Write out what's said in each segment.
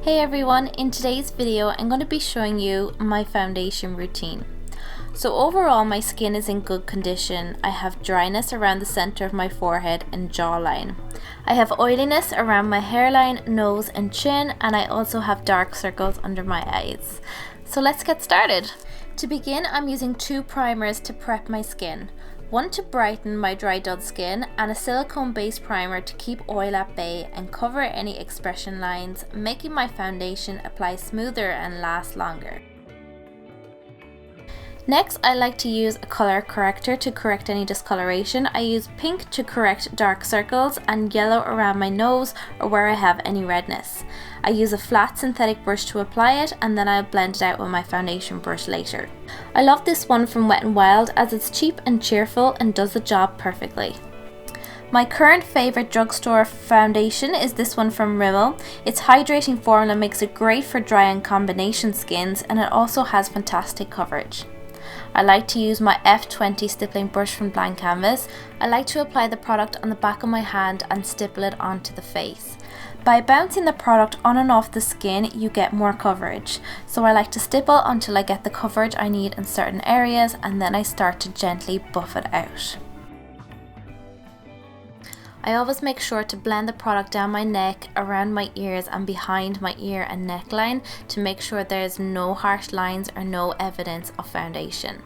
Hey everyone, in today's video I'm going to be showing you my foundation routine. So overall my skin is in good condition. I have dryness around the center of my forehead and jawline. I have oiliness around my hairline, nose and chin, and I also have dark circles under my eyes. So let's get started. To begin, I'm using two primers to prep my skin. One to brighten my dry dull skin and a silicone based primer to keep oil at bay and cover any expression lines, making my foundation apply smoother and last longer. Next, I like to use a color corrector to correct any discoloration. I use pink to correct dark circles and yellow around my nose or where I have any redness. I use a flat synthetic brush to apply it, and then I'll blend it out with my foundation brush later. I love this one from Wet n Wild as it's cheap and cheerful and does the job perfectly. My current favourite drugstore foundation is this one from RIMMEL. Its hydrating formula makes it great for dry and combination skins, and it also has fantastic coverage. I like to use my F20 stippling brush from Blank Canvas. I like to apply the product on the back of my hand and stipple it onto the face. By bouncing the product on and off the skin, you get more coverage. So I like to stipple until I get the coverage I need in certain areas, and then I start to gently buff it out. I always make sure to blend the product down my neck, around my ears and behind my ear and neckline to make sure there's no harsh lines or no evidence of foundation.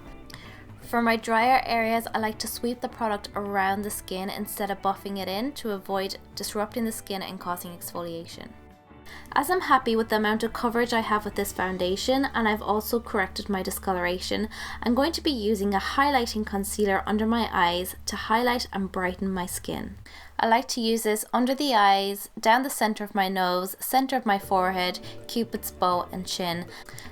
For my drier areas, I like to sweep the product around the skin instead of buffing it in to avoid disrupting the skin and causing exfoliation. As I'm happy with the amount of coverage I have with this foundation, and I've also corrected my discoloration, I'm going to be using a highlighting concealer under my eyes to highlight and brighten my skin. I like to use this under the eyes, down the center of my nose, center of my forehead, cupid's bow and chin,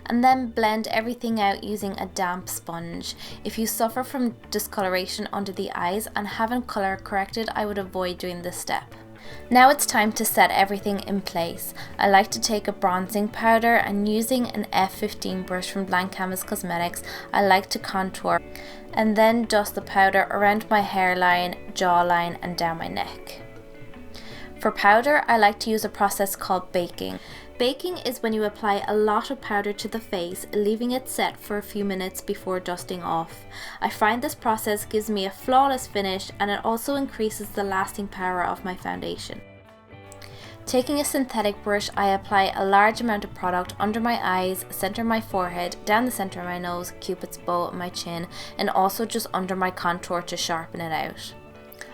and then blend everything out using a damp sponge. If you suffer from discoloration under the eyes and haven't color corrected, I would avoid doing this step. Now it's time to set everything in place. I like to take a bronzing powder, and using an F15 brush from Blank Canvas Cosmetics, I like to contour and then dust the powder around my hairline, jawline and down my neck. For powder, I like to use a process called baking. Baking is when you apply a lot of powder to the face, leaving it set for a few minutes before dusting off. I find this process gives me a flawless finish, and it also increases the lasting power of my foundation. Taking a synthetic brush, I apply a large amount of product under my eyes, center of my forehead, down the center of my nose, cupid's bow, my chin, and also just under my contour to sharpen it out.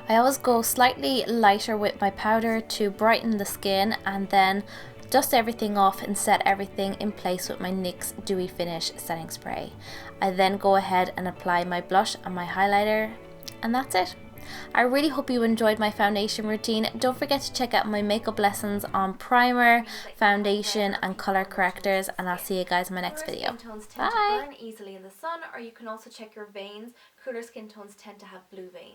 I always go slightly lighter with my powder to brighten the skin, and then dust everything off and set everything in place with my NYX Dewy Finish setting spray. I then go ahead and apply my blush and my highlighter, and that's it. I really hope you enjoyed my foundation routine. Don't forget to check out my makeup lessons on primer, foundation and color correctors, and I'll see you guys in my next video. Skin tones tend to burn easily in the sun, or you can also check your veins. Cooler skin tones tend to have blue veins.